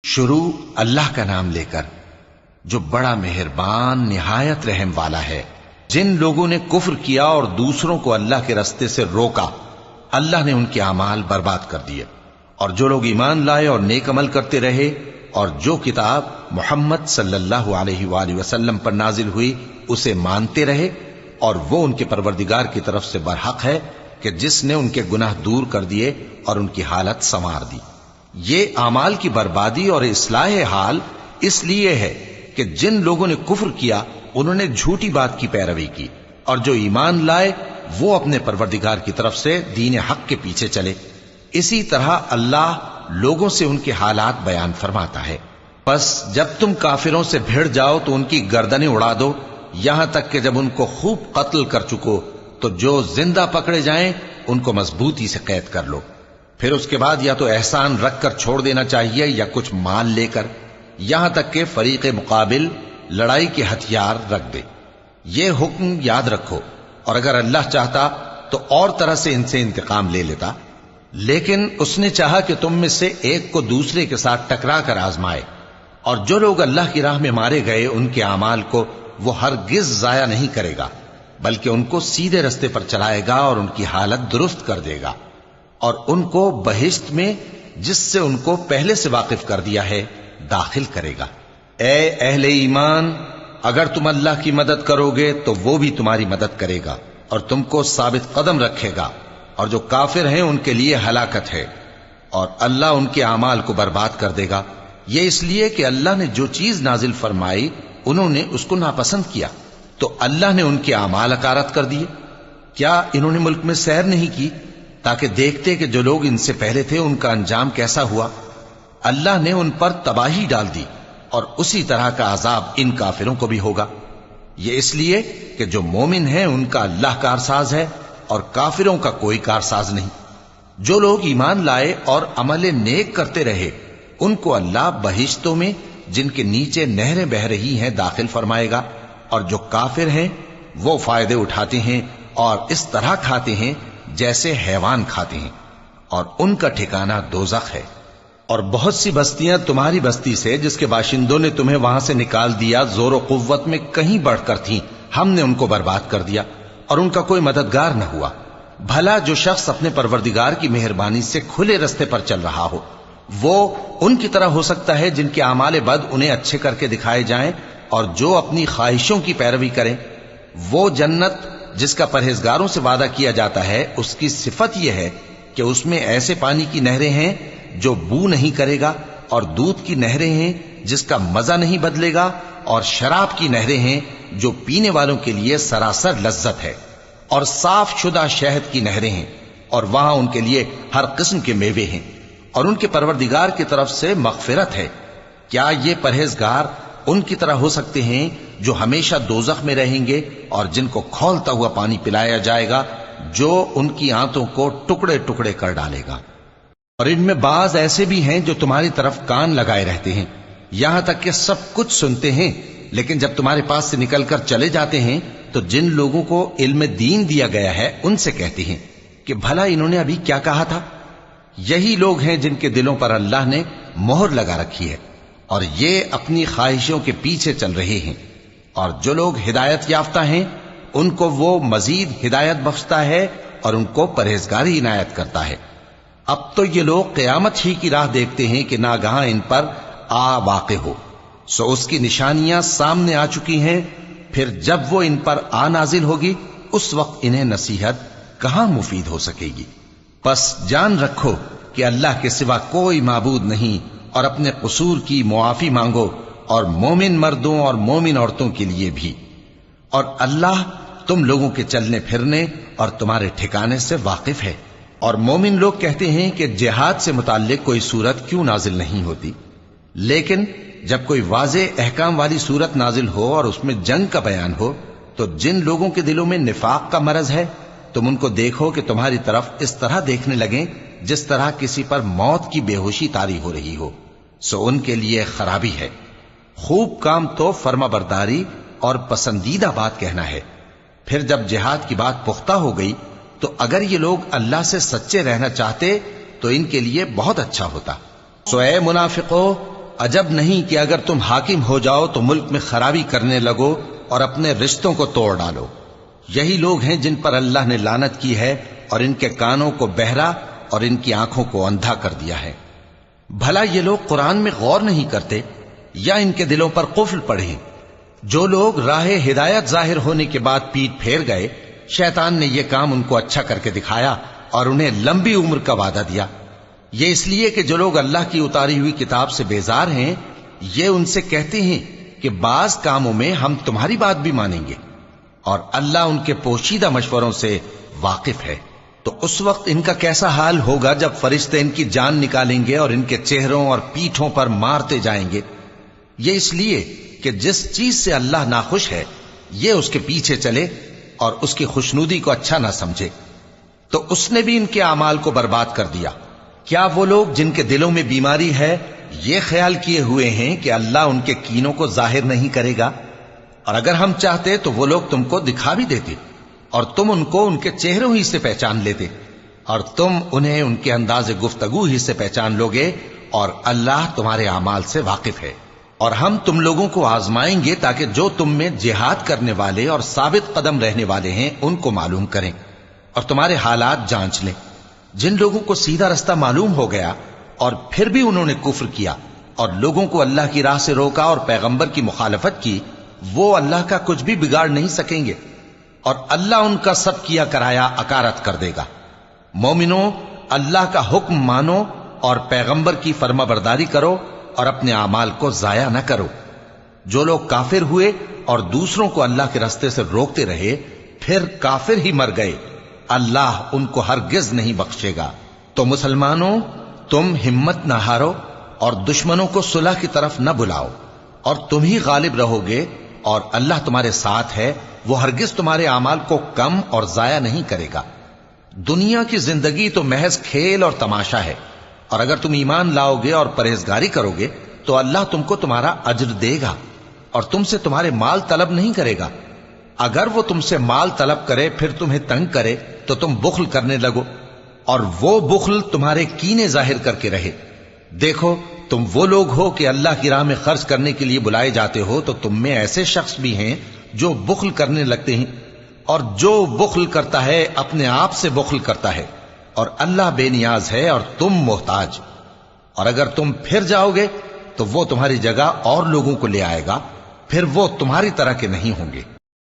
شروع اللہ کا نام لے کر جو بڑا مہربان نہایت رحم والا ہے۔ جن لوگوں نے کفر کیا اور دوسروں کو اللہ کے رستے سے روکا، اللہ نے ان کے اعمال برباد کر دیے، اور جو لوگ ایمان لائے اور نیک عمل کرتے رہے اور جو کتاب محمد صلی اللہ علیہ وآلہ وسلم پر نازل ہوئی اسے مانتے رہے، اور وہ ان کے پروردگار کی طرف سے برحق ہے کہ جس نے ان کے گناہ دور کر دیے اور ان کی حالت سنوار دی۔ یہ اعمال کی بربادی اور اصلاح حال اس لیے ہے کہ جن لوگوں نے کفر کیا انہوں نے جھوٹی بات کی پیروی کی، اور جو ایمان لائے وہ اپنے پروردگار کی طرف سے دین حق کے پیچھے چلے۔ اسی طرح اللہ لوگوں سے ان کے حالات بیان فرماتا ہے۔ پس جب تم کافروں سے بھیڑ جاؤ تو ان کی گردنیں اڑا دو، یہاں تک کہ جب ان کو خوب قتل کر چکو تو جو زندہ پکڑے جائیں ان کو مضبوطی سے قید کر لو۔ پھر اس کے بعد یا تو احسان رکھ کر چھوڑ دینا چاہیے یا کچھ مال لے کر، یہاں تک کہ فریق مقابل لڑائی کے ہتھیار رکھ دے۔ یہ حکم یاد رکھو، اور اگر اللہ چاہتا تو اور طرح سے ان سے انتقام لے لیتا، لیکن اس نے چاہا کہ تم میں سے ایک کو دوسرے کے ساتھ ٹکرا کر آزمائے۔ اور جو لوگ اللہ کی راہ میں مارے گئے ان کے اعمال کو وہ ہرگز ضائع نہیں کرے گا، بلکہ ان کو سیدھے رستے پر چلائے گا اور ان کی حالت درست کر دے گا، اور ان کو بہشت میں جس سے ان کو پہلے سے واقف کر دیا ہے داخل کرے گا۔ اے اہل ایمان، اگر تم اللہ کی مدد کرو گے تو وہ بھی تمہاری مدد کرے گا اور تم کو ثابت قدم رکھے گا، اور جو کافر ہیں ان کے لیے ہلاکت ہے، اور اللہ ان کے اعمال کو برباد کر دے گا۔ یہ اس لیے کہ اللہ نے جو چیز نازل فرمائی انہوں نے اس کو ناپسند کیا، تو اللہ نے ان کے اعمال اکارت کر دیے۔ کیا انہوں نے ملک میں سیر نہیں کی تاکہ دیکھتے کہ جو لوگ ان سے پہلے تھے ان کا انجام کیسا ہوا؟ اللہ نے ان پر تباہی ڈال دی، اور اسی طرح کا عذاب ان کافروں کو بھی ہوگا۔ یہ اس لیے کہ جو مومن ہیں ان کا اللہ کارساز ہے اور کافروں کا کوئی کارساز نہیں۔ جو لوگ ایمان لائے اور عمل نیک کرتے رہے ان کو اللہ بہشتوں میں جن کے نیچے نہریں بہ رہی ہیں داخل فرمائے گا، اور جو کافر ہیں وہ فائدے اٹھاتے ہیں اور اس طرح کھاتے ہیں جیسے حیوان کھاتے ہیں، اور ان کا ٹھکانہ دوزخ ہے۔ اور بہت سی بستیاں تمہاری بستی سے جس کے باشندوں نے تمہیں وہاں سے نکال دیا زور و قوت میں کہیں بڑھ کر تھیں، ہم نے ان کو برباد کر دیا اور ان کا کوئی مددگار نہ ہوا۔ بھلا جو شخص اپنے پروردگار کی مہربانی سے کھلے رستے پر چل رہا ہو وہ ان کی طرح ہو سکتا ہے جن کے اعمال بد انہیں اچھے کر کے دکھائے جائیں، اور جو اپنی خواہشوں کی پیروی کریں۔ وہ جنت جس کا پرہیزگاروں سے وعدہ کیا جاتا ہے اس کی صفت یہ ہے کہ اس میں ایسے پانی کی نہریں ہیں جو بو نہیں کرے گا، اور دودھ کی نہریں ہیں جس کا مزہ نہیں بدلے گا، اور شراب کی نہریں ہیں جو پینے والوں کے لیے سراسر لذت ہے، اور صاف شدہ شہد کی نہریں ہیں، اور وہاں ان کے لیے ہر قسم کے میوے ہیں، اور ان کے پروردگار کی طرف سے مغفرت ہے۔ کیا یہ پرہیزگار ان کی طرح ہو سکتے ہیں جو ہمیشہ دوزخ میں رہیں گے اور جن کو کھولتا ہوا پانی پلایا جائے گا جو ان کی آنتوں کو ٹکڑے ٹکڑے کر ڈالے گا؟ اور ان میں بعض ایسے بھی ہیں جو تمہاری طرف کان لگائے رہتے ہیں، یہاں تک کہ سب کچھ سنتے ہیں، لیکن جب تمہارے پاس سے نکل کر چلے جاتے ہیں تو جن لوگوں کو علم دین دیا گیا ہے ان سے کہتے ہیں کہ بھلا انہوں نے ابھی کیا کہا تھا؟ یہی لوگ ہیں جن کے دلوں پر اللہ نے مہر لگا رکھی ہے، اور یہ اپنی خواہشوں کے پیچھے چل رہے ہیں۔ اور جو لوگ ہدایت یافتہ ہیں ان کو وہ مزید ہدایت بخشتا ہے اور ان کو پرہیزگاری عنایت کرتا ہے۔ اب تو یہ لوگ قیامت ہی کی راہ دیکھتے ہیں کہ ناگہاں ان پر آ واقع ہو، سو اس کی نشانیاں سامنے آ چکی ہیں، پھر جب وہ ان پر آ نازل ہوگی اس وقت انہیں نصیحت کہاں مفید ہو سکے گی۔ پس جان رکھو کہ اللہ کے سوا کوئی معبود نہیں، اور اپنے قصور کی معافی مانگو، اور مومن مردوں اور مومن عورتوں کے لیے بھی۔ اور اللہ تم لوگوں کے چلنے پھرنے اور تمہارے ٹھکانے سے واقف ہے۔ اور مومن لوگ کہتے ہیں کہ جہاد سے متعلق کوئی صورت کیوں نازل نہیں ہوتی، لیکن جب کوئی واضح احکام والی صورت نازل ہو اور اس میں جنگ کا بیان ہو تو جن لوگوں کے دلوں میں نفاق کا مرض ہے تم ان کو دیکھو کہ تمہاری طرف اس طرح دیکھنے لگیں جس طرح کسی پر موت کی بے ہوشی طاری ہو رہی ہو، سو ان کے لیے خرابی ہے۔ خوب کام تو فرما برداری اور پسندیدہ بات کہنا ہے۔ پھر جب جہاد کی بات پختہ ہو گئی تو اگر یہ لوگ اللہ سے سچے رہنا چاہتے تو ان کے لیے بہت اچھا ہوتا۔ سو اے منافقو، عجب نہیں کہ اگر تم حاکم ہو جاؤ تو ملک میں خرابی کرنے لگو اور اپنے رشتوں کو توڑ ڈالو۔ یہی لوگ ہیں جن پر اللہ نے لعنت کی ہے اور ان کے کانوں کو بہرا اور ان کی آنکھوں کو اندھا کر دیا ہے۔ بھلا یہ لوگ قرآن میں غور نہیں کرتے یا ان کے دلوں پر قفل پڑے؟ جو لوگ راہ ہدایت ظاہر ہونے کے بعد پیٹ پھیر گئے، شیطان نے یہ کام ان کو اچھا کر کے دکھایا اور انہیں لمبی عمر کا وعدہ دیا۔ یہ اس لیے کہ جو لوگ اللہ کی اتاری ہوئی کتاب سے بیزار ہیں، یہ ان سے کہتے ہیں کہ بعض کاموں میں ہم تمہاری بات بھی مانیں گے، اور اللہ ان کے پوشیدہ مشوروں سے واقف ہے۔ تو اس وقت ان کا کیسا حال ہوگا جب فرشتے ان کی جان نکالیں گے اور ان کے چہروں اور پیٹھوں پر مارتے جائیں گے۔ یہ اس لیے کہ جس چیز سے اللہ ناخوش ہے یہ اس کے پیچھے چلے اور اس کی خوشنودی کو اچھا نہ سمجھے، تو اس نے بھی ان کے اعمال کو برباد کر دیا۔ کیا وہ لوگ جن کے دلوں میں بیماری ہے یہ خیال کیے ہوئے ہیں کہ اللہ ان کے کینوں کو ظاہر نہیں کرے گا؟ اور اگر ہم چاہتے تو وہ لوگ تم کو دکھا بھی دیتے اور تم ان کو ان کے چہروں ہی سے پہچان لیتے، اور تم انہیں ان کے انداز گفتگو ہی سے پہچان لوگے، اور اللہ تمہارے اعمال سے واقف ہے۔ اور ہم تم لوگوں کو آزمائیں گے تاکہ جو تم میں جہاد کرنے والے اور ثابت قدم رہنے والے ہیں ان کو معلوم کریں اور تمہارے حالات جانچ لیں۔ جن لوگوں کو سیدھا رستہ معلوم ہو گیا اور پھر بھی انہوں نے کفر کیا اور لوگوں کو اللہ کی راہ سے روکا اور پیغمبر کی مخالفت کی، وہ اللہ کا کچھ بھی بگاڑ نہیں سکیں گے، اور اللہ ان کا سب کیا کرایا اکارت کر دے گا۔ مومنوں، اللہ کا حکم مانو اور پیغمبر کی فرما برداری کرو اور اپنے اعمال کو ضائع نہ کرو۔ جو لوگ کافر ہوئے اور دوسروں کو اللہ کے راستے سے روکتے رہے پھر کافر ہی مر گئے، اللہ ان کو ہرگز نہیں بخشے گا۔ تو مسلمانوں، تم ہمت نہ ہارو اور دشمنوں کو صلح کی طرف نہ بلاؤ، اور تم ہی غالب رہو گے، اور اللہ تمہارے ساتھ ہے، وہ ہرگز تمہارے اعمال کو کم اور ضائع نہیں کرے گا۔ دنیا کی زندگی تو محض کھیل اور تماشا ہے، اور اگر تم ایمان لاؤ گے اور پرہیزگاری کرو گے تو اللہ تم کو تمہارا اجر دے گا اور تم سے تمہارے مال طلب نہیں کرے گا۔ اگر وہ تم سے مال طلب کرے پھر تمہیں تنگ کرے تو تم بخل کرنے لگو، اور وہ بخل تمہارے کینے ظاہر کر کے رہے۔ دیکھو، تم وہ لوگ ہو کہ اللہ کی راہ میں خرچ کرنے کے لیے بلائے جاتے ہو، تو تم میں ایسے شخص بھی ہیں جو بخل کرنے لگتے ہیں، اور جو بخل کرتا ہے اپنے آپ سے بخل کرتا ہے، اور اللہ بے نیاز ہے اور تم محتاج۔ اور اگر تم پھر جاؤ گے تو وہ تمہاری جگہ اور لوگوں کو لے آئے گا، پھر وہ تمہاری طرح کے نہیں ہوں گے۔